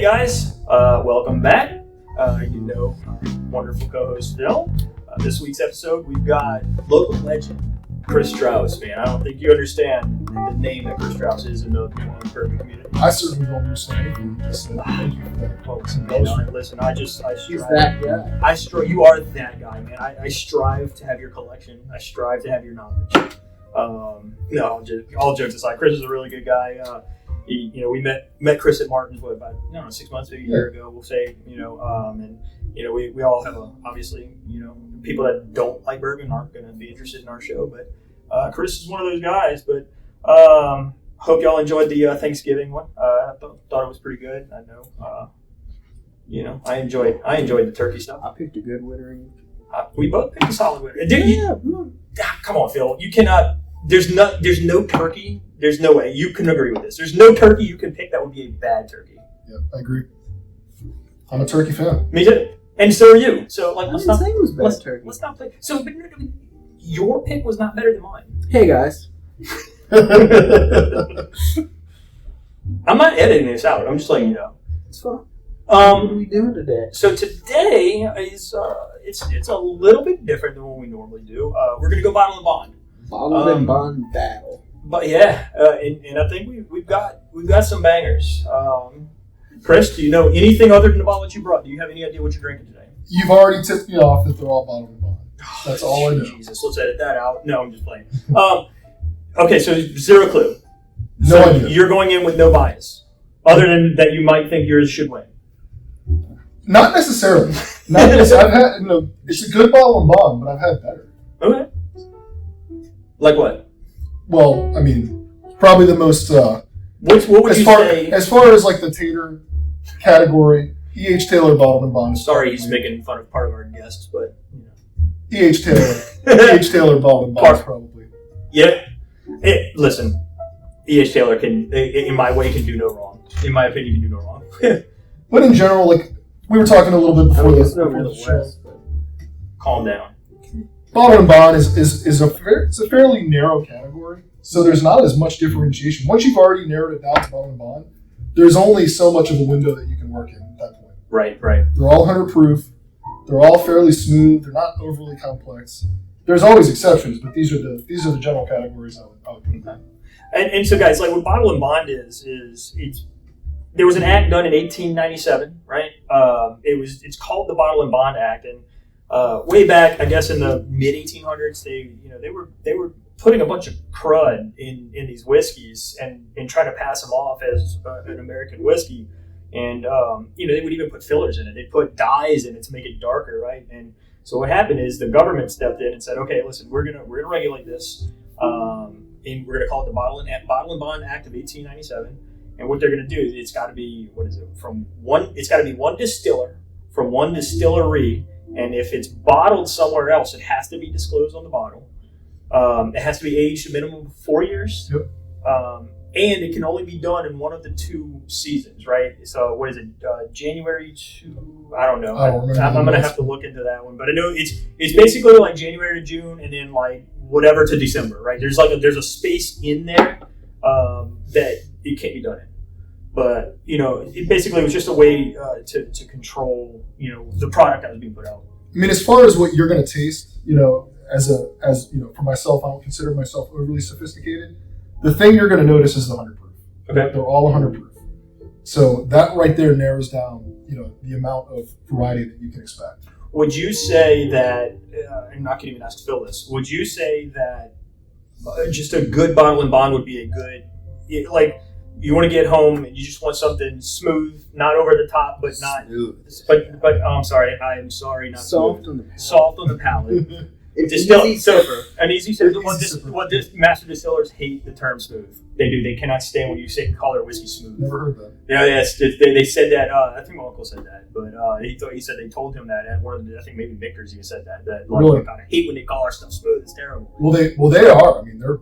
Hey guys, welcome back. Our wonderful co-host Phil. This week's episode, we've got local legend Chris Strauss. Man, I don't think you understand the name that Chris Strauss is in the bourbon community. I certainly don't understand anything you just said. Thank you for that. Listen, I strive. He's that guy. You are that guy, man. I strive to have your collection. I strive to have your knowledge. All jokes aside, Chris is a really good guy. We met Chris at Martin's about 6 months, maybe a year ago. We'll say, we all have obviously people that don't like bourbon aren't going to be interested in our show, but Chris is one of those guys. But hope y'all enjoyed the Thanksgiving one. I thought it was pretty good. I know, I enjoyed the turkey stuff. I picked a good winner. We both picked a solid winner. Come on, Phil. You cannot. There's no turkey. There's no way you can agree with this. There's no turkey you can pick that would be a bad turkey. Yeah, I agree. I'm a turkey fan. Me too. And so are you. So let's not say it was bad turkey. Let's not play. So, but your pick was not better than mine. Hey guys. I'm not editing this out. I'm just letting you know. It's fun. What are we doing today? So today is it's a little bit different than what we normally do. We're gonna go bottle and bond. Bottle and bond battle. But yeah, and I think we've got some bangers. Chris, do you know anything other than the bottle that you brought? Do you have any idea what you're drinking today? You've already tipped me off that they're all bottle and bond. That's all I know. Jesus, let's edit that out. No, I'm just playing. Okay, so zero clue. No idea. You're going in with no bias, other than that you might think yours should win. Not necessarily. I've had it's a good bottle and bond, but I've had better. Okay. Like what? Well, I mean, probably the most. What would you say? As far as like the tater category, E.H. Taylor bottle and bond. Sorry, he's making fun of part of our guests, but E.H. Taylor bottle and bond probably. Yeah. Listen, E.H. Taylor can, in my way, can do no wrong. In my opinion, can do no wrong. But in general, like we were talking a little bit before this. Calm down. Bottle and bond is a fairly narrow category, so there's not as much differentiation. Once you've already narrowed it down to bottle and bond, there's only so much of a window that you can work in at that point. Right. They're all 100 proof. They're all fairly smooth. They're not overly complex. There's always exceptions, but these are the general categories I would put them in. And so, guys, like what bottle and bond is there was an act done in 1897, right? It's called the Bottle and Bond Act, and way back, I guess in the mid 1800s, they were putting a bunch of crud in these whiskeys and trying to pass them off as an American whiskey, and they would even put fillers in it. They put dyes in it to make it darker, right? And so what happened is the government stepped in and said, okay, listen, we're gonna regulate this, and we're gonna call it the Bottle and Bond Act of 1897. And what they're gonna do is it's got to be one distiller from one distillery. And if it's bottled somewhere else, it has to be disclosed on the bottle. It has to be aged a minimum of 4 years. Yep. And it can only be done in one of the two seasons, right? So what is it, January to, I don't know. I'm going to have to look into that one. But I know it's basically like January to June and then like whatever to December, right? There's a space in there that it can't be done in. But, it basically was just a way to control, the product that was being put out. I mean, as far as what you're going to taste, for myself, I don't consider myself overly sophisticated. The thing you're going to notice is the 100 proof. Okay. They're all 100 proof. So that right there narrows down, the amount of variety that you can expect. Would you say that, I'm not going to even ask Phil this, would you say that just a good bottle and bond would be a good, you want to get home and you just want something smooth, not over the top, but not smooth. But I'm sorry, not soft smooth. on the palate. Soft on the palate. It's easy sipper. An easy sipper. What master distillers hate the term smooth. They do. They cannot stand when you call their whiskey smooth. Never heard that. Yeah, they said that. I think my uncle said that, but he said they told him that at one of the, I think maybe Victor's even said that a lot of people kind of hate when they call our stuff smooth. It's terrible. Well, they are. I mean, they're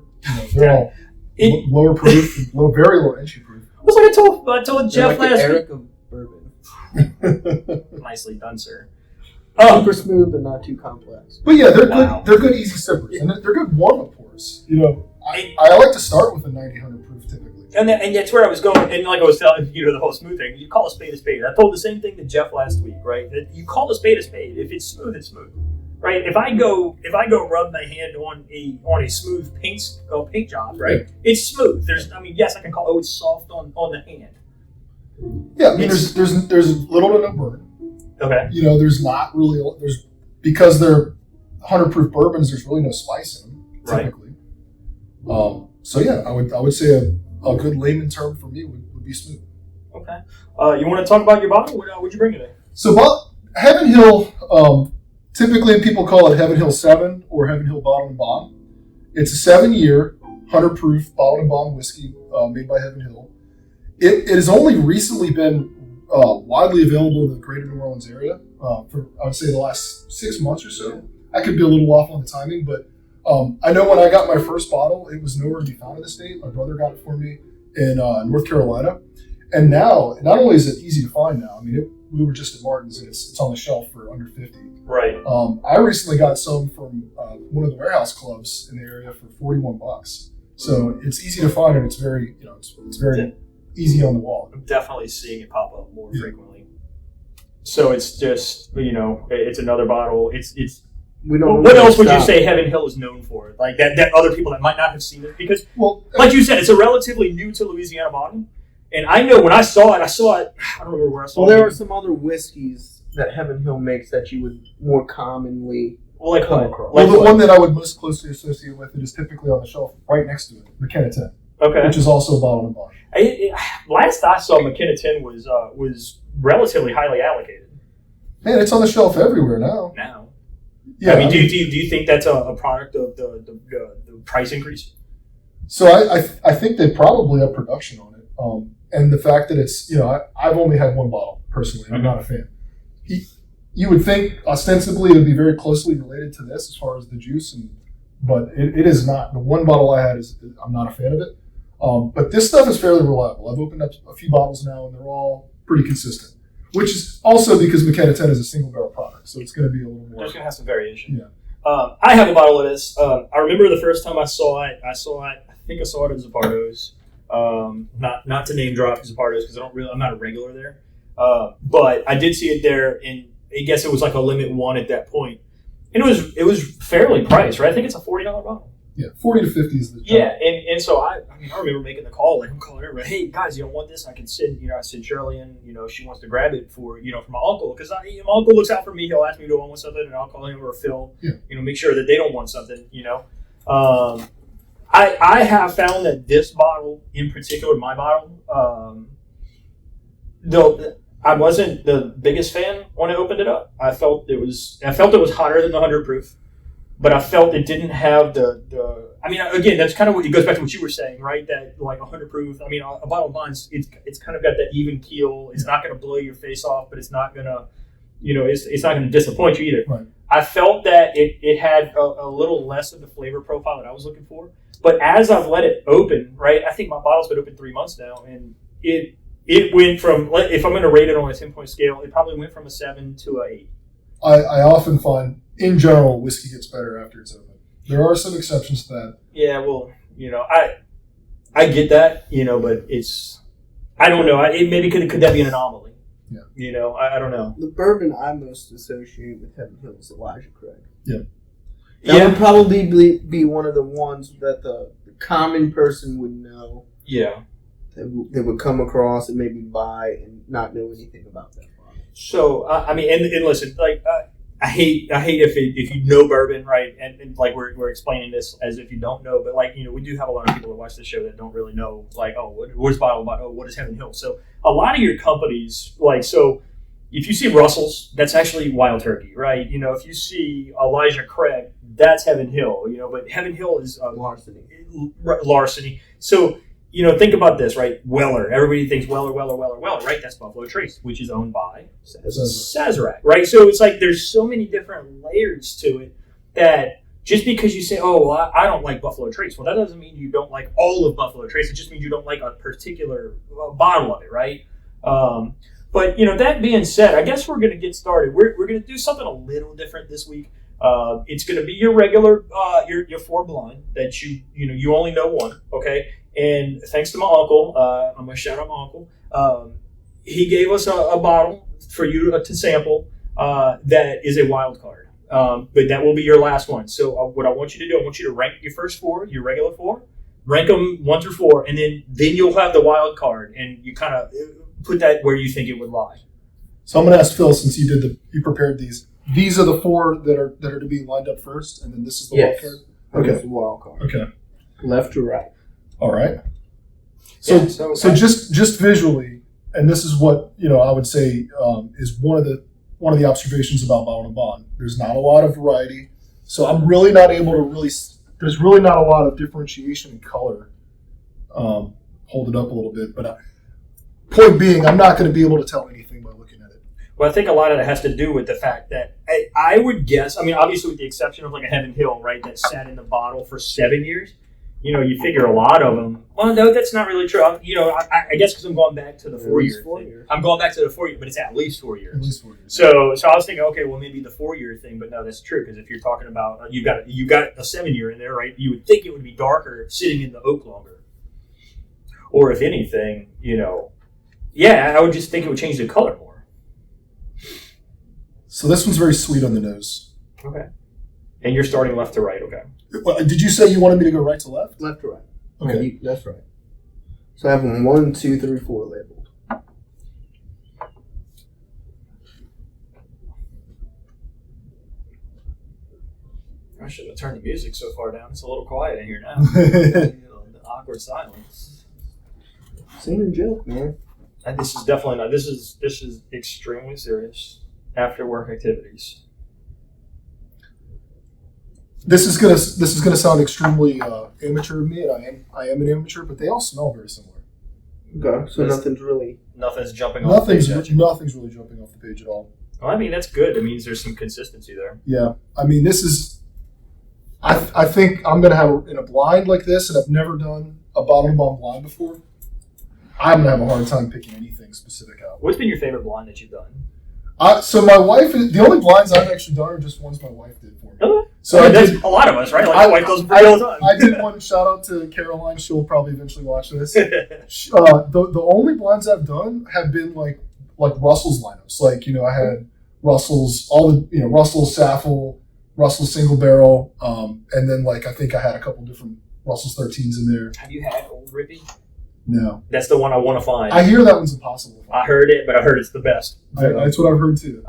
all lower proof, very low entry proof. What's like I told Jeff like last Eric week. of bourbon. Nicely done, sir. Super smooth but not too complex. But yeah, they're good. They're good easy sippers, and they're good warm up pours. I like to start with a 90-100 proof typically. And that's where I was going. And like I was telling you, the whole smooth thing. You call a spade a spade. I told the same thing to Jeff last week, right? That you call a spade a spade. If it's smooth, it's smooth, right? If I go rub my hand on a smooth paint job, right? Yeah. It's smooth. Yes, I can call. Oh, it's soft on the hand. Yeah, I mean, there's little to no burn. Okay. There's not really because they're 100 proof bourbons. There's really no spice in them typically. Right. So yeah, I would say a good layman term for me would be smooth. Okay. You want to talk about your bottle? What'd you bring today? So Heaven Hill, typically people call it Heaven Hill 7 or Heaven Hill Bottled and Bond. It's a 7-year, 100 proof bottled and bond whiskey made by Heaven Hill. It has only recently been widely available in the greater New Orleans area for, I would say, the last 6 months or so. I could be a little off on the timing, but I know when I got my first bottle, it was nowhere to be found in the state. My brother got it for me in North Carolina. And now, not only is it easy to find now, I mean, we were just at Martin's and it's on the shelf for under $50. Right. I recently got some from one of the warehouse clubs in the area for $41. So it's easy to find and it's very, it's very easy on the wall. I'm definitely seeing it pop up more frequently. So it's just, it's another bottle. It's. What else would you say Heaven Hill is known for? Like that other people that might not have seen it? Because, like you said, it's a relatively new to Louisiana bottle. And I know when I saw it, I don't remember where I saw it. Well, there are some other whiskeys that Heaven Hill makes that you would more commonly come across. Well, the one that I would most closely associate with it is typically on the shelf right next to it, McKenna 10. Okay. Which is also a bottle and bond. Last I saw, McKenna 10 was relatively highly allocated. Man, it's on the shelf everywhere now. Yeah, do you think that's a product of the price increase? So I think they probably have production on it, and the fact that it's I've only had one bottle personally. I'm not a fan. You would think ostensibly it would be very closely related to this as far as the juice, but it is not. The one bottle I had I'm not a fan of it. But this stuff is fairly reliable. I've opened up a few bottles now, and they're all pretty consistent. Which is also because McKenna 10 is a single barrel product, so it's going to be a little more. There's going to have some variation. Yeah. I have a bottle of this. I remember the first time I saw it. I think I saw it at Zappardo's. Not to name drop Zappardo's because I'm not a regular there. But I did see it there, and I guess it was like a limit one at that point. And it was fairly priced, right? I think it's a $40 bottle. Yeah, 40 to 50 is the. Yeah, and so I remember making the call. Like I'm calling everybody, hey guys, you don't want this? I can send I send Shirley in. She wants to grab it for for my uncle because my uncle looks out for me. He'll ask me, do I want something, and I'll call him or Phil. Yeah. Make sure that they don't want something. I have found that this bottle in particular, my bottle, though I wasn't the biggest fan when I opened it up. I felt it was hotter than the 100 proof. But I felt it didn't have again, that's kind of it goes back to what you were saying, right? That like 100 proof. I mean, a bottle of bonds, it's kind of got that even keel. It's not going to blow your face off, but it's not going to, it's not going to disappoint you either. Right. I felt that it had a little less of the flavor profile that I was looking for. But as I've let it open, right, I think my bottle's been open 3 months now, and it went from, if I'm going to rate it on a 10-point scale, it probably went from a 7 to a 8. I often find, in general, whiskey gets better after it's open. There are some exceptions to that. Yeah, well, I get that, but it's, I don't know. Maybe could that be an anomaly? Yeah. I don't know. The bourbon I most associate with Heaven Hill is Elijah Craig. Yeah. That would probably be one of the ones that the common person would know. Yeah. They would come across and maybe buy and not know anything about that. So and listen, like I hate if you know bourbon, right? And like we're explaining this as if you don't know, but like we do have a lot of people that watch this show that don't really know, like what's bottle about? Oh, what is Heaven Hill? So a lot of your companies, like if you see Russell's, that's actually Wild Turkey, right? If you see Elijah Craig, that's Heaven Hill, but Heaven Hill is larceny. So. Think about this, right? Weller. Everybody thinks Weller, right? That's Buffalo Trace, which is owned by Sazerac, right? So it's like there's so many different layers to it that just because you say, oh, well, I don't like Buffalo Trace, well, that doesn't mean you don't like all of Buffalo Trace. It just means you don't like a particular bottle of it, right? But, that being said, I guess we're going to get started. We're going to do something a little different this week. It's going to be your regular, your 4 blind that you only know one. Okay. And thanks to my uncle, I'm going to shout out my uncle. He gave us a bottle for you to sample that is a wild card. But that will be your last one. So what I want you to do, I want you to rank your first 4, your regular 4, rank them 1 through 4, and then you'll have the wild card, and you kind of put that where you think it would lie. So I'm going to ask Phil, since you prepared these. These are the 4 that are to be lined up first, and then this is the wild card. Okay, This is the wild card. Okay, Left to right. all right. So just visually, and this is what I would say is one of the observations about Bowman and Bond. There's not a lot of variety, so I'm really not able to there's really not a lot of differentiation in color. Hold it up a little bit, but point being, I'm not going to be able to tell anything by looking at it. Well, I think a lot of it has to do with the fact that I would guess, I mean, obviously with the exception of like a Heaven Hill, right, that sat in the bottle for 7 years, you figure a lot of them. Well, no, that's not really true. I guess because I'm going back to the 4 year thing. I'm going back to the 4 year, but it's at least 4 years. At least 4 years. So I was thinking, okay, well maybe the 4 year thing, but no, that's true because if you're talking about you got a 7 year in there, right? You would think it would be darker sitting in the oak longer, or if anything, I would just think it would change the color more. So this one's very sweet on the nose. Okay. And you're starting left to right, okay. Well, did you say you wanted me to go right to left? Left to right. Okay. That's right. So I have 1, 2, 3, 4 labeled. I should have turned the music so far down. It's a little quiet in here now. The awkward silence. Same a joke, man. And this is definitely not. This is extremely serious. After work activities. This is gonna sound extremely amateur of me, and I am an amateur, but they all smell very similar. Okay, so nothing's jumping off the page. Nothing's really jumping off the page at all. Well, I mean that's good. It means there's some consistency there. Yeah, I mean this is. I think I'm gonna have in a blind like this, and I've never done a bottle bomb blind before. I'm gonna have a hard time picking anything specific out. What's been your favorite blind that you've done? So my wife, the only blinds I've actually done are just ones my wife did for me. Okay. So I that's did, a lot of us, right? Like my wife does it all the time. I did one. Shout out to Caroline. She'll probably eventually watch this. The only blinds I've done have been like Russell's lineups. Like I had Russell's Russell's Saffel, Russell's single barrel, and then I think I had a couple different Russell's 13s in there. Have you had Old Rippy? No. That's the one I want to find. I hear that one's impossible. I heard it, but I heard it's the best. That's what I've heard too.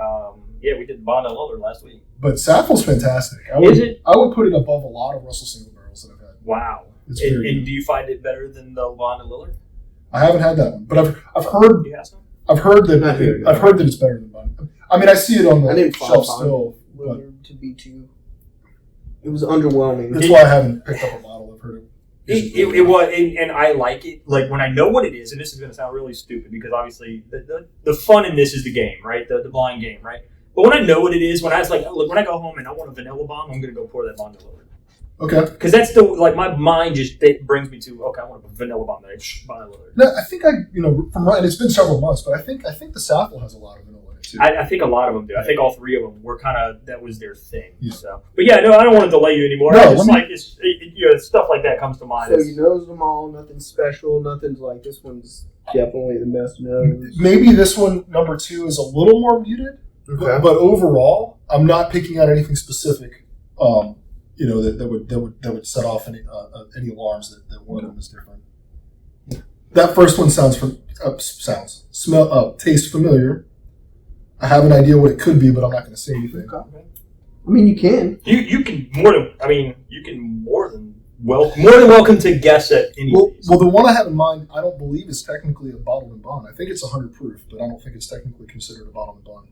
Yeah, we did Bond and Leather last week. But Saffel's fantastic. Is it? I would put it above a lot of Russell single barrels that I've had. Wow. It's and very good. Do you find it better than the Bond and Lillard? I haven't had that one, but I've heard. You have some? I've heard that it's better than Bond. I mean, I see it on the shelf still. Lillard to be too. It was underwhelming. That's why I haven't picked up a bottle. I've heard it. It was, and I like it. Like when I know what it is, and this is going to sound really stupid because obviously the fun in this is the game, right? The blind game, right? But when I know what it is, when I was like, look, when I go home and I want a vanilla bomb, I'm going to go pour that Bond and Lillard. Okay. Because that's my mind just brings me to, okay, I want a vanilla bomb that I Bond and Lillard. No, I think and it's been several months, but I think the Saffel has a lot of vanilla in it too. I think a lot of them do. I think all 3 of them were that was their thing. Yeah. So, but yeah, no, I don't want to delay you anymore. No, stuff like that comes to mind. So you knows them all, nothing special, nothing's like this one's definitely the best nose. Maybe this one, number 2, is a little more muted. Okay. But overall, I'm not picking out anything specific. That would set off any alarms that one of them is different. That first one tastes familiar. I have an idea what it could be, but I'm not going to say anything. Okay. I mean, you can. You can more than welcome to guess at any of these. Well, the one I have in mind, I don't believe is technically a bottle and bond. I think it's 100 proof, but I don't think it's technically considered a bottle and bond.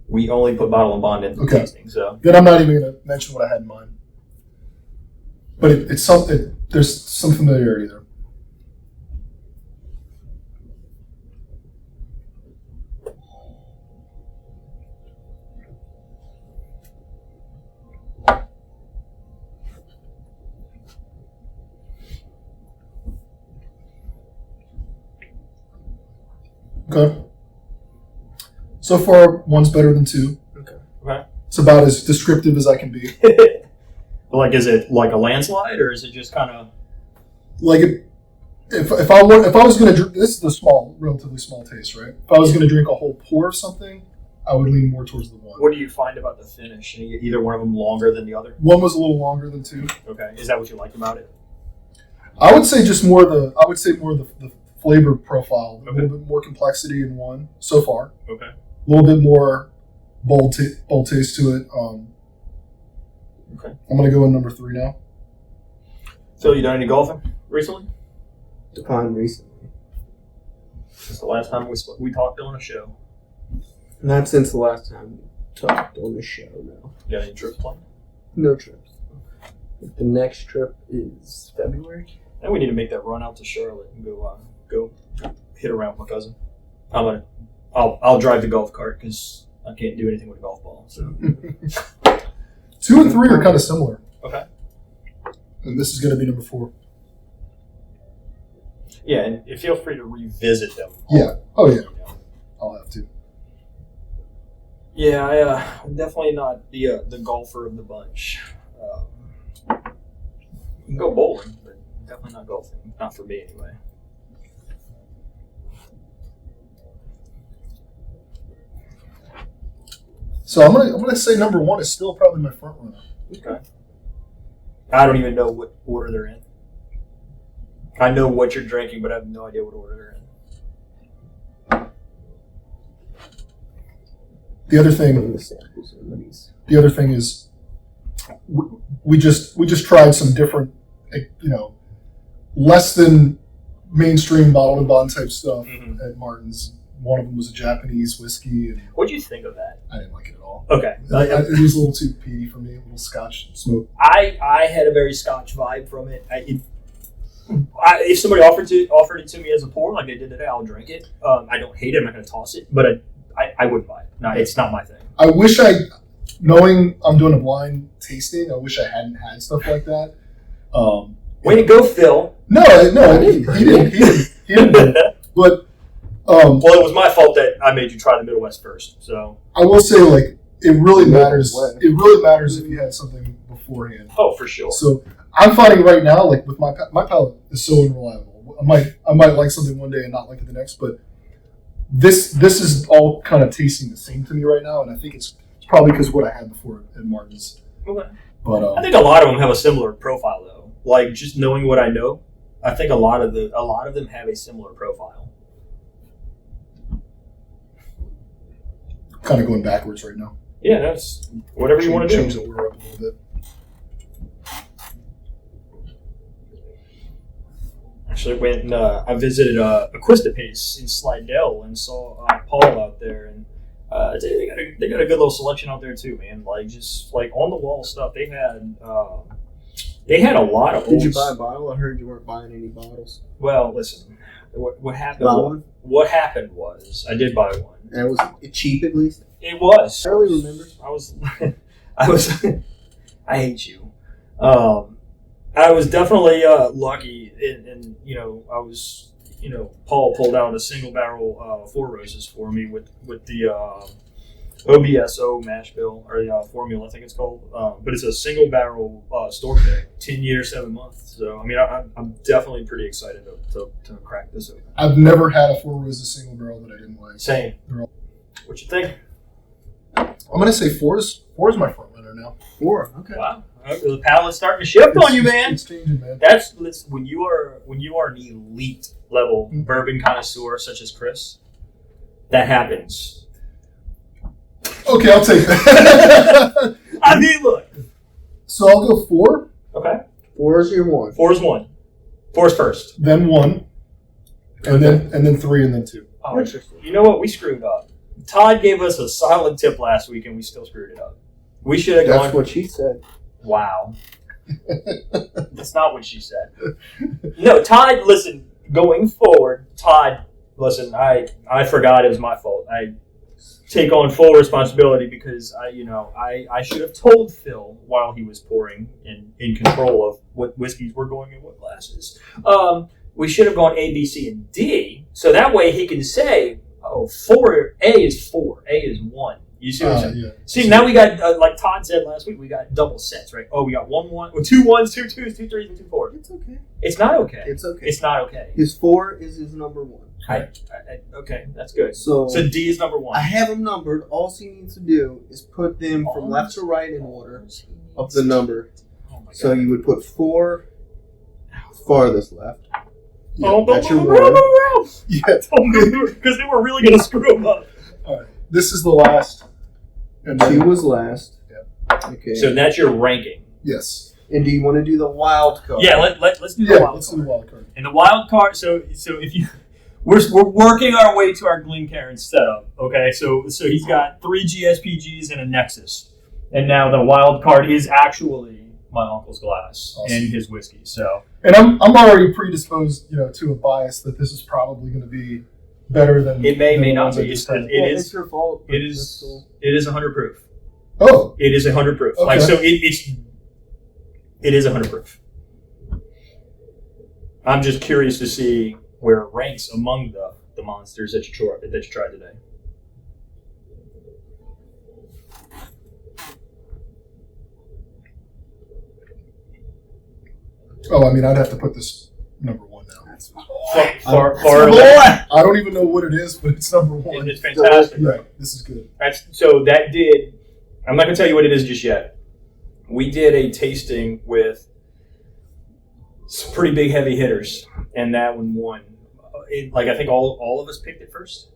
We only put bottle and bond in for tasting, so. Then I'm not even going to mention what I had in mind. But it's something. There's some familiarity there. Okay. So far, one's better than 2. Okay. It's It's about as descriptive as I can be. Like, is it like a landslide, or is it just kind of like if I was going to drink, this is a relatively small taste, right? If I was going to drink a whole pour of something, I would lean more towards the one. What do you find about the finish? Either one of them longer than the other? One was a little longer than two. Okay, is that what you liked about it? I would say more the flavor profile, a little bit more complexity in one so far. Okay, a little bit more bold taste to it. Okay, I'm gonna go in number 3 now. Phil, you done any golfing recently? Define recently. Since the last time we talked on a show. Not since the last time we talked on the show, no. You got any trips planned? No trips. The next trip is February. And we need to make that run out to Charlotte and go hit around with my cousin. I'll drive the golf cart because I can't do anything with a golf ball. So 2 and 3 are kind of similar. Okay. And this is going to be number 4. Yeah, and feel free to revisit them. Yeah. Oh yeah. I'll have to. Yeah, I'm definitely not the golfer of the bunch. You can go bowling, but definitely not golfing. Not for me, anyway. So I'm gonna say number 1 is still probably my front runner. Okay. I don't even know what order they're in. I know what you're drinking, but I have no idea what order they're in. The other thing is, we just tried some different, less than mainstream bottled and bond type stuff at Martin's. One of them was a Japanese whiskey. And what'd you think of that? I didn't like it at all. Okay, it was a little too peaty for me. A little Scotch smoke. I had a very Scotch vibe from it. If somebody offered it to me as a pour like they did today, I'll drink it. I don't hate it. I'm not going to toss it, but I wouldn't buy it. No, it's not my thing. I wish knowing I'm doing a blind tasting, I wish I hadn't had stuff like that. Way to go, Phil. No, he didn't. But well, it was my fault that I made you try the Middle West first. So I will say, it really matters. It really matters if you had something beforehand. Oh, for sure. So I'm finding right now, with my palate is so unreliable. I might like something one day and not like it the next, but this is all kind of tasting the same to me right now, and I think it's probably because of what I had before at Martin's. Okay. But I think a lot of them have a similar profile, though. Like, just knowing what I know, I think a lot of them have a similar profile. Kind of going backwards right now. Yeah, that's whatever you want to do. Change the order up a little bit. Actually, went I visited Equistapace in Slidell and saw Paul out there, and they got a good little selection out there too, man. Like, just like on the wall stuff. They had a lot of. Did you buy a bottle? I heard you weren't buying any bottles. Well, listen, what happened? What happened was I did buy one. And was it cheap at least? It was. I barely remember. I hate you. I was definitely lucky, and I was, Paul pulled out a single barrel Four Roses for me with the OBSO mash bill, or the formula, I think it's called. But it's a single barrel store pick, 10 years, 7 months. So, I mean, I'm definitely pretty excited to crack this open. I've never had a Four Roses single barrel that I didn't like. Same. What you think? I'm going to say 4 is my front runner now. 4, okay. Wow. The palate's starting to shift on you, man. It's changing, man. That's when you are an elite level bourbon connoisseur such as Chris. That happens. Okay, I'll take that. I mean, look. So I'll go 4. Okay. 4 is your 1. 4 is 1. 4 is first. Then 1, and then 3, and then 2. Oh, interesting. You know what? We screwed up. Todd gave us a solid tip last week, and we still screwed it up. We should have gone. That's what she said. Wow. That's not what she said. No, Todd, listen, going forward, listen, I forgot it was my fault. I take on full responsibility because I should have told Phil while he was pouring in control of what whiskeys were going in what glasses. We should have gone A, B, C, and D, so that way he can say, oh, A is 4, A is 1. You see what I'm saying? Yeah. See, now we got, like Todd said last week, we got double sets, right? Oh, we got 1 1, 2 1s, 2 2s, 2 3s, and 2 4s. It's okay. It's not okay. It's okay. It's not okay. His 4 is his number 1. Okay, that's good. So D is number 1. I have them numbered. All he needs to do is put them from left to right in order of the number. Oh my God. So you would put 4 farthest left. Yeah, that's your round. Yeah. Because they were really going to screw them up. All right. This is the last. And 2 was last. Yeah. Okay. So that's your ranking. Yes. And do you want to do the wild card? Yeah, let's do the wild let's card. do the wild card. And the wild card, so if you, we're working our way to our Glencairn setup. Okay, so he's got 3 GSPGs and a Nexus, and now the wild card is actually my uncle's glass and his whiskey. So, and I'm already predisposed, to a bias that this is probably going to be better than it may than not the be. ones I just had. It's your fault. It is. It is 100 proof. Oh, It is 100 proof. Okay. Like so, it is 100 proof. I'm just curious to see where it ranks among the monsters that you tried today. I mean, I'd have to put this number 1 now. Far I don't even know what it is, but it's number 1. It's fantastic. Yeah, this is good. I'm not going to tell you what it is just yet. We did a tasting with some pretty big heavy hitters, and that one won. I think all of us picked it first.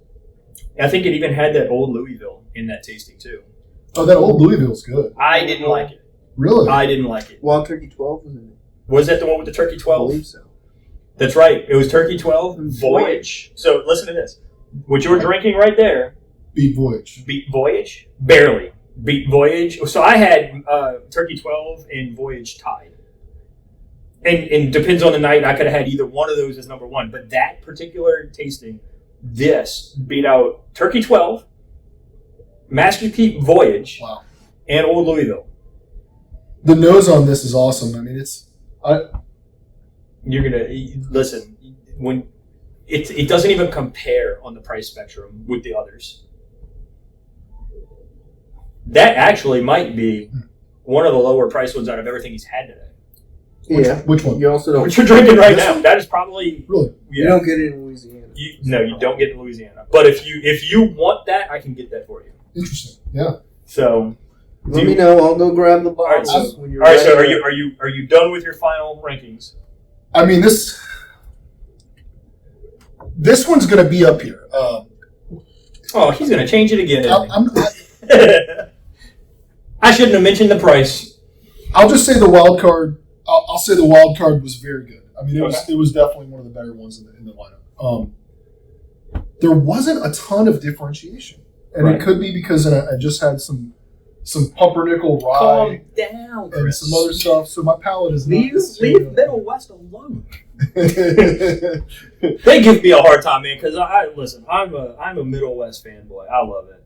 I think it even had that old Louisville in that tasting too. Oh, that old Louisville's good. I didn't like it. Really? I didn't like it. Wild Turkey 12 was in it. Was that the one with the Turkey I 12? believe so. That's right. It was Turkey 12 Voyage. So listen to this. What you're drinking right there. Beat Voyage. Beat Voyage? Barely. Beat Voyage. So I had Turkey 12 and Voyage tied. And depends on the night. I could have had either one of those as number 1. But that particular tasting, this beat out Turkey 12, Master Pete Voyage, Wow. and Old Louisville. The nose on this is awesome. I mean, You're gonna listen when it doesn't even compare on the price spectrum with the others. That actually might be one of the lower price ones out of everything he's had today. Which one? You also don't. What you're drinking right This now, one? that is probably Really? You don't get it in Louisiana. you don't get in Louisiana. But if you want that, I can get that for you. Interesting. Yeah. So Let me know. I'll go grab the bottles All right, when you're all right. ready. So are you done with your final rankings? I mean, this one's going to be up here. Oh, he's gonna change it again. I'm, I shouldn't have mentioned the price. I'll just say the wild card. I'll say the wild card was very good. I mean, it was definitely one of the better ones in the lineup. There wasn't a ton of differentiation, and Right. it could be because I just had some pumpernickel rye Calm down, and Chris. some other stuff, so my palate is not Leave necessarily- Middle West alone. They give me a hard time, man, because I'm a Middle West fanboy. I love it.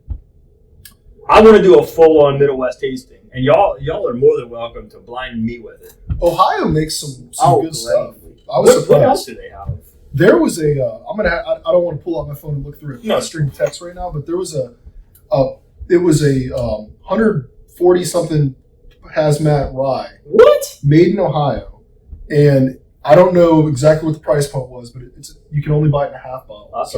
I want to do a full-on Middle West tasting, and y'all are more than welcome to blind me with it. Ohio makes some good stuff. gladly. I was What else surprised. do they have? There was a. I don't want to pull out my phone and look through No. a stream of text right now, but there was a 140 something hazmat rye What? made in Ohio, and I don't know exactly what the price point was, but you can only buy it in a half bottle. I'll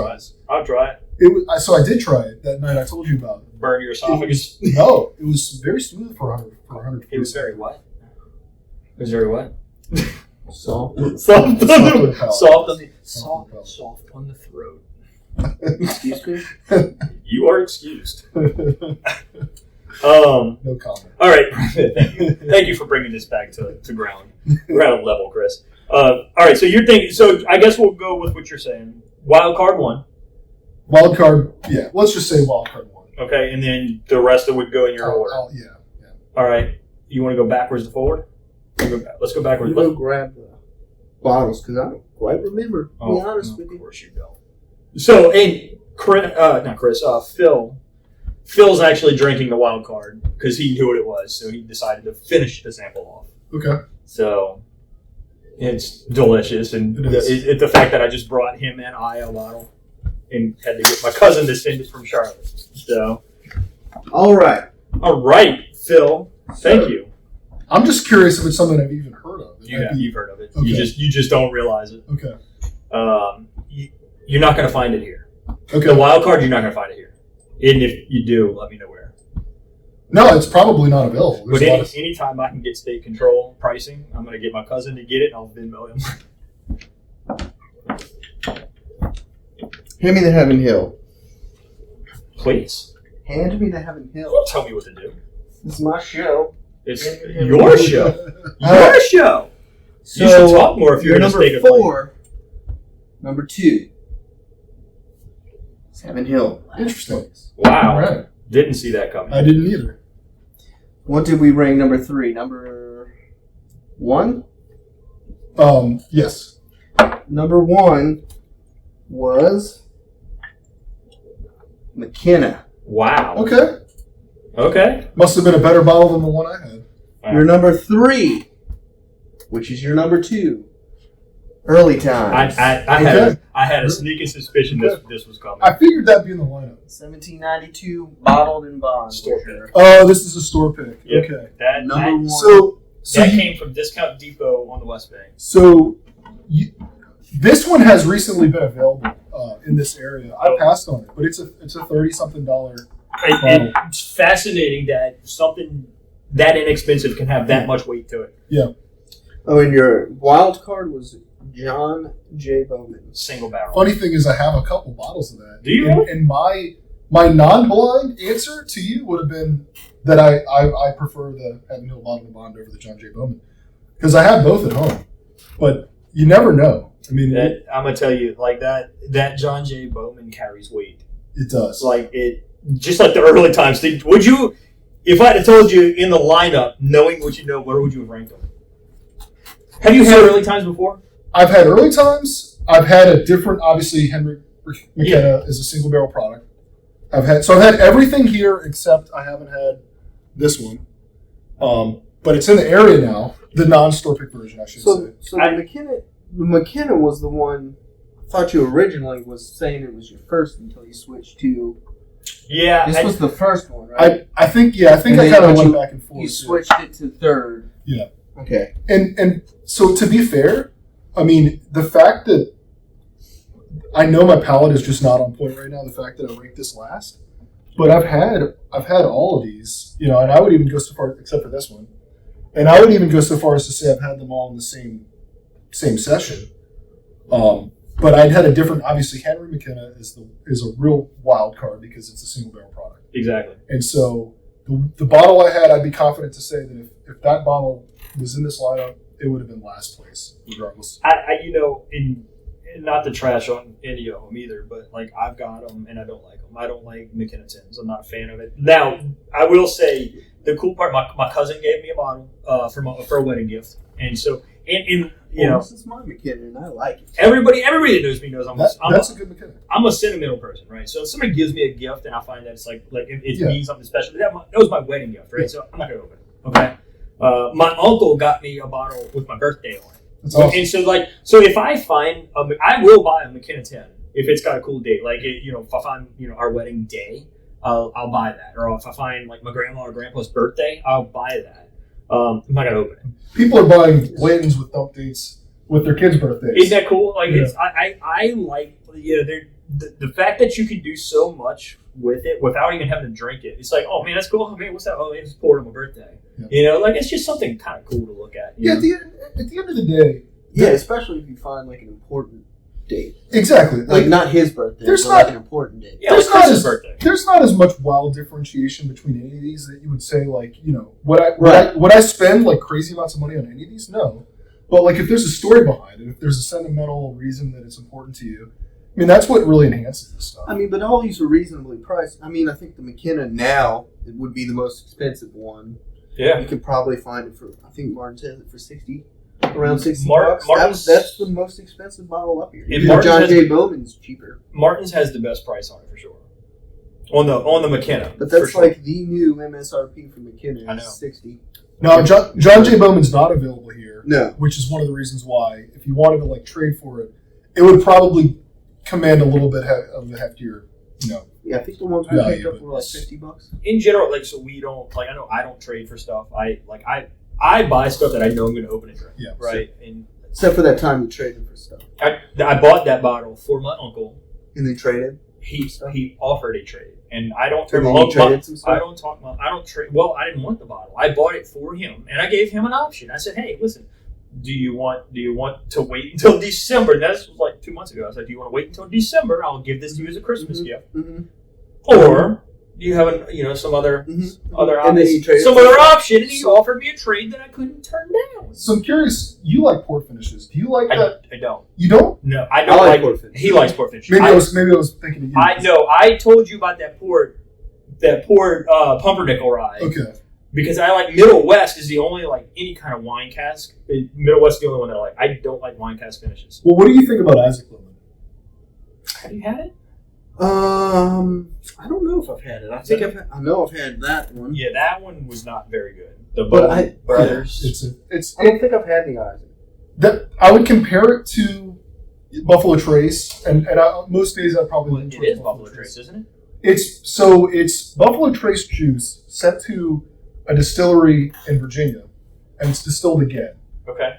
try it. It was, so I did try it that night. I told you about it. Burn your esophagus. No, it was very smooth for 100. It was very what? It was very what? Soft. Soft on Soft on the palate. soft on the throat. Excuse me? You are excused. No comment. All right. Thank you for bringing this back to ground level, Chris. All right. So you're thinking. So I guess we'll go with what you're saying. Wild card 1. Wild card, yeah. Let's just say wild card 1. Okay, and then the rest would go in your order. Yeah. All right. You want to go backwards to forward? Let's go backwards. You go grab the bottles because I don't quite remember. To be honest with Of you. course you don't. So, and Phil's actually drinking the wild card because he knew what it was, so he decided to finish the sample off. Okay. So it's delicious, and It is. the fact that I just brought him and I a bottle and had to get my cousin to send it from Charlotte. So All right. All right, Phil. Thank you. I'm just curious if it's something I've even heard of. You've heard of it. Okay. You just don't realize it. Okay. You're not going to find it here. Okay. The wild card, you're not going to find it here. And if you do, let me know where. No, it's probably not available. But anytime I can get state control pricing, I'm going to get my cousin to get it, and I'll Venmo him. Hand me the Heaven Hill. Please. Hand me the Heaven Hill. Don't tell me what to do. This is my show. It's your show. Your show. So you should talk more if you're going to number state 4. Number 2. It's Heaven Hill. Interesting. Wow. All right. Didn't see that coming. I didn't either. What did we rank number 3? Number 1? Yes. Number 1 was McKenna. Wow. Okay. Must have been a better bottle than the one I had. Wow. Your number 3, which is your number 2, Early Times. I had a sneaking suspicion this was coming. I figured that'd be in the lineup. 1792, bottled in Bond. Store pick. Oh, this is a store pick. Yep. Okay. Number 1. So that came from Discount Depot on the West Bank. So this one has recently been available in this area. I passed on it, but it's a $30-something bottle. It's fascinating that something that inexpensive can have that much weight to it. Yeah. Oh, and your wild card was John J. Bowman. Single barrel. Funny thing is, I have a couple bottles of that. Do you really? And my non-blind answer to you would have been that I prefer the Heaven Hill Bottle of Bond over the John J. Bowman, because I have both at home. But you never know. I mean, I'm gonna tell you, like that John J. Bowman carries weight. It does. Like just like the early times. Would you, if I had told you in the lineup, knowing what you know, where would you have ranked them? Have you had early times before? I've had early times. I've had a different, obviously, Henry McKenna is a single barrel product. I've had everything here except I haven't had this one. But it's in the area now. The non-store pick version, I should say. So the McKenna was the one. I thought you originally was saying it was your first until you switched to. Yeah, this was the first one, right? I think I kind of went back and forth. You switched it to third. Yeah. Okay. And so to be fair, I mean, the fact that I know my palate is just not on point right now, the fact that I ranked this last, but I've had all of these, and I would even go so far, except for this one, and I would even go so far as to say I've had them all in the same session. But I'd had a different, obviously Henry McKenna is a real wild card because it's a single barrel product. Exactly. And so the bottle I had, I'd be confident to say that if that bottle was in this lineup, it would have been last place, regardless. In not to trash on any of them either, but like I've got them and I don't like them. I don't like McKenna 10s. I'm not a fan of it. Now, I will say the cool part, my cousin gave me a bottle for a wedding gift, and so this is my McKenna and I like it. Everybody that knows me knows that's a good McKenna. I'm a sentimental person, right? So if somebody gives me a gift and I find that it's like it means something special, that was my wedding gift, right? Yeah. So I'm not gonna open it. Okay. My uncle got me a bottle with my birthday on it. That's awesome. And so if I find I will buy a McKenna 10 if it's got a cool date. Like if I find our wedding day, I'll buy that. Or if I find like my grandma or grandpa's birthday, I'll buy that. I'm not gonna open it. People are buying Blanton's with dump dates with their kids' birthdays. Isn't that cool? Like I like the fact that you can do so much with it without even having to drink it. It's like, oh man, that's cool. Man, what's that? Oh, it's poured on my birthday. Yeah. It's just something kind of cool to look at. At the end of the day. Yeah, especially if you find like an important date. Exactly. Like not his birthday, there's but not like an important date. Yeah, birthday. There's not as much wild differentiation between any of these that you would say like, would I spend like crazy amounts of money on any of these? No. But like if there's a story behind it, if there's a sentimental reason that it's important to you, I mean that's what really enhances this stuff. I mean, but all these are reasonably priced. I mean, I think the McKenna now it would be the most expensive one. Yeah. You could probably find it for Martin's has it for around $60. Martin's, that's the most expensive bottle up here. John J. Bowman's cheaper. Martin's has the best price on it for sure. On the McKenna. But that's like the new MSRP for McKenna. I know. $60. No, John J. Bowman's not available here. No. Which is one of the reasons why, if you wanted to like trade for it, it would probably command a little bit of a heftier No. Yeah, I think the ones we Yeah, picked yeah, up were like $50. In general, like, so we don't, like, I know I don't trade for stuff. I buy stuff that I know I'm going to open and drink. Yeah. Right? And Except for that time you traded for stuff. I bought that bottle for my uncle. And they traded? He offered a trade. And I don't And then you traded some stuff? I don't trade. Well, I didn't want the bottle. I bought it for him, and I gave him an option. I said, "Hey, listen, do you want to wait until December?" And that was like 2 months ago. I said, "Do you want to wait until December? I'll give this to you as a Christmas gift." Mm-hmm. Or do you have some other And then you option? traded Some for other it. option, and he offered me a trade that I couldn't turn down. So I'm curious. You like port finishes? Do you like that? I don't. You don't? No, I don't I like like port finishes. He likes port finishes. Maybe I was thinking of you. I know. I told you about that port pumpernickel rye. Okay. Because I like Middle West is the only like any kind of wine cask. Middle West is the only one that I like. I don't like wine cask finishes. Well, what do you think about Isaac Bowman? Have you had it? I don't know if I've had it. I know I've had that one. Yeah, that one was not very good. The But Bowman Brothers. It's I don't think I've had the Isaac. that I would compare it to Buffalo Trace, and most days I'd probably lean It towards is Buffalo Trace, isn't it? It's Buffalo Trace juice sent to a distillery in Virginia, and it's distilled again. Okay.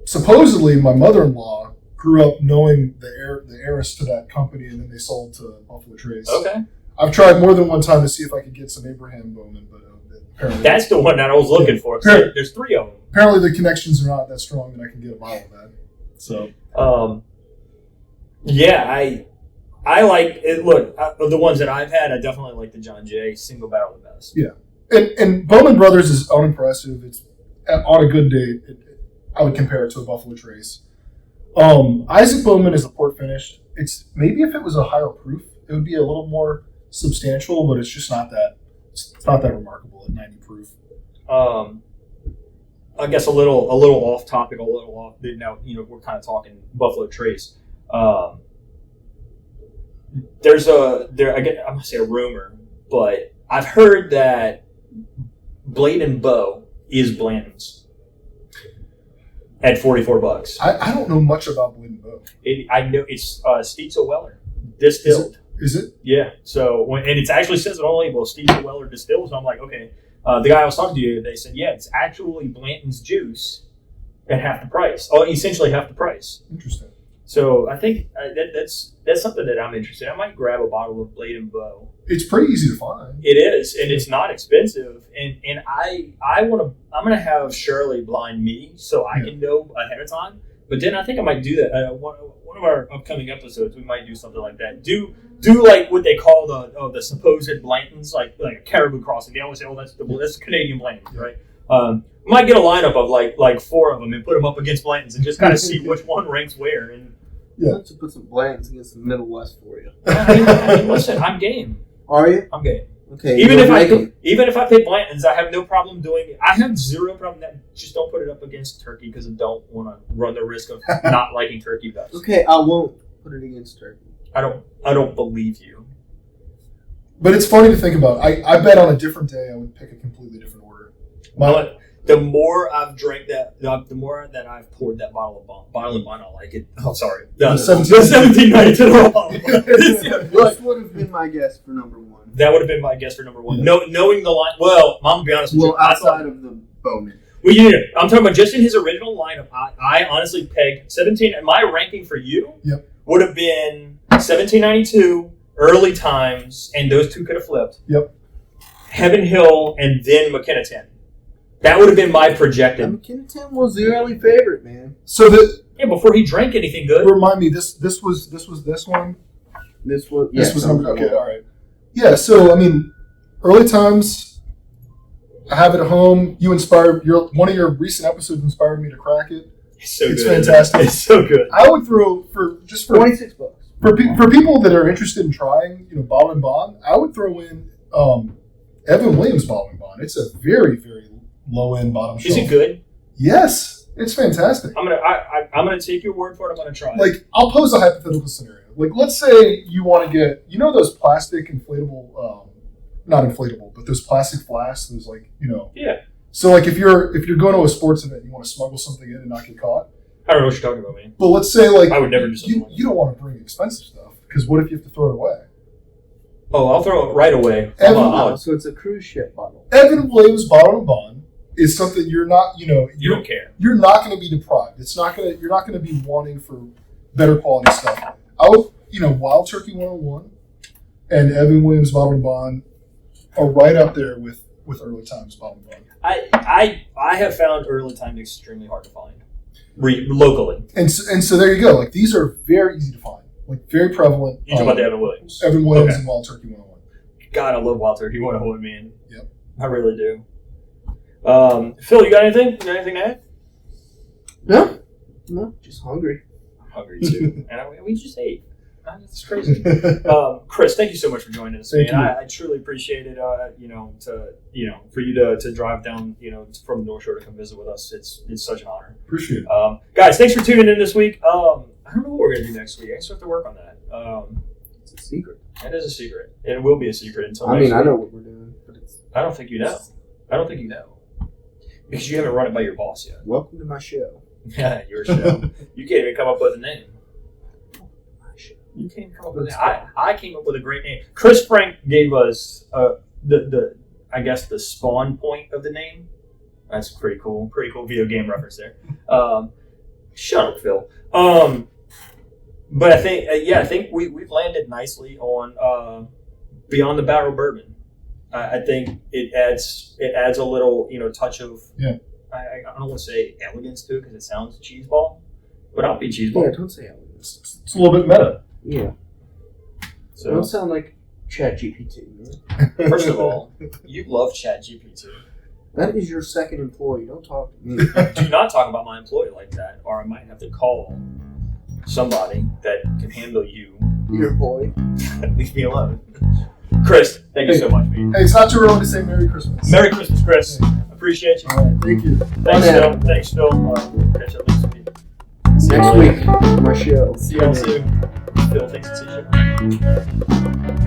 Supposedly, my mother-in-law grew up knowing the heiress to that company, and then they sold to Buffalo Trace. Okay. I've tried more than one time to see if I could get some Abraham Bowman, but apparently That's the one that I was looking for. Sure. There's 3 of them. apparently the connections are not that strong that I can get a bottle of that. So Yeah, I like it. Look, of the ones that I've had, I definitely like the John Jay single barrel the best. Yeah. And Bowman Brothers is unimpressive. It's on a good day. I would compare it to a Buffalo Trace. Isaac Bowman is a port finished. It's maybe if it was a higher proof, it would be a little more substantial, but it's just not that. It's not that remarkable at 90 proof. I guess a little off topic, a little off. Now we're kind of talking Buffalo Trace. I'm gonna say a rumor, but I've heard that Blade and Bow is Blanton's at $44. I don't know much about Blade and Bow. I know it's Steezel Weller distilled. Is it? Yeah. So and it actually says it on the label, Steezel Weller distilled. So I'm like, okay. The guy I was talking to, they said, yeah, it's actually Blanton's juice at half the price. Oh, essentially half the price. Interesting. So I think that's something that I'm interested in. I might grab a bottle of Blade and Bow. It's pretty easy to find. It is, and it's not expensive. And I'm gonna have Shirley blind me so I can know ahead of time. But then I think I might do that. One of our upcoming episodes, we might do something like that. Do like what they call the supposed Blantons, like a Caribou crossing. They always say, "Oh, that's the Canadian Blanton," right? Might get a lineup of like 4 of them and put them up against Blantons and just kind of see which one ranks where. And Let's put some Blantons against the Middle West for you. I mean, listen, I'm game. Are you? I'm game. Okay. Even if I pick Blantons, I have no problem doing it. I have zero problem that just don't put it up against turkey because I don't want to run the risk of not liking turkey best. Okay, I won't put it against turkey. I don't believe you. But it's funny to think about. I bet on a different day I would pick a completely different order. But the more I've drank that, the more that I've poured that bottle of Bond, I like it. Oh, sorry. The 1792 bottle. This would have been my guess for number 1. That would have been my guess for number 1. No, knowing the line. Well, I'm gonna be honest with you. Outside of the Bowman. Well, I'm talking about just in his original lineup. I honestly pegged 17. And my ranking for you would have been 1792, early times, and those 2 could have flipped. Yep. Heaven Hill, and then McKenna 10. That would have been my projected. McKenna 10 was the early favorite, man. So before he drank anything good. Remind me, this was this one. This was number. Okay, all right. Yeah. So I mean, early times. I have it at home. You inspired. One of your recent episodes inspired me to crack it. It's good. Fantastic. It's so good. I would throw for $26 for people that are interested in trying, Bottle and Bond. I would throw in Evan Williams Bottle and Bond. It's a very, very low end bottom shelf. Is it good? Yes, it's fantastic. I'm gonna take your word for it. I'm gonna try it. Like, I'll pose a hypothetical scenario. Like, let's say you want to get, those plastic inflatable, not inflatable, but those plastic flasks. Those Yeah. So like, if you're going to a sports event, you want to smuggle something in and not get caught. I don't know what you're talking about, man. But let's say like I would never do something like that. You don't want to bring expensive stuff Because what if you have to throw it away? Oh, I'll throw it right away. So it's a cruise ship bottle. Evan Williams Bottle and Bond is something you're not, You don't care. You're not going to be deprived. You're not going to be wanting for better quality stuff. Wild Turkey 101 and Evan Williams Bottle and Bond are right up there with Early Times Bottle and Bond. I have found Early Times extremely hard to find locally. And so there you go. Like, these are very easy to find. Like, very prevalent. You talking about the Evan Williams? Evan Williams and Wild Turkey 101. God, I love Wild Turkey 101, man. Yep. I really do. Phil, you got anything? You got anything to add? No, just hungry. I'm hungry too. And we just ate. It's crazy. Chris, thank you so much for joining us, man. I truly appreciate it. For you to drive down, from the North Shore to come visit with us. It's such an honor. Appreciate it. Guys, thanks for tuning in this week. I don't know what we're gonna do next week. I still have to work on that. It's a secret. It is a secret. It will be a secret until. I next week. I know what we're doing, but I don't think you know. Because you haven't run it by your boss yet. Welcome to my show. Yeah, your show. You can't even come up with a name. You can't come up with a name. I came up with a great name. Chris Frank gave us the spawn point of the name. That's pretty cool. Pretty cool video game reference there. Shut up, Phil. But I think we've landed nicely on Beyond the Barrel Bourbon. I think it adds a little touch of I don't want to say elegance to it because it sounds cheeseball, but I'll be cheeseball. Yeah, don't say elegance. It's a little bit meta. Yeah. So don't sound like ChatGPT, man. First of all, you love ChatGPT. That is your second employee. Don't talk to me. Do not talk about my employee like that, or I might have to call somebody that can handle you. Your employee. Leave me alone. Chris, thank you so much, man. Hey, it's not too early to say Merry Christmas. Merry Christmas, Chris. Appreciate you. All right, thank you. Thanks, Phil. Catch up next week. Next week, my show. See y'all soon. Phil thinks it's his show.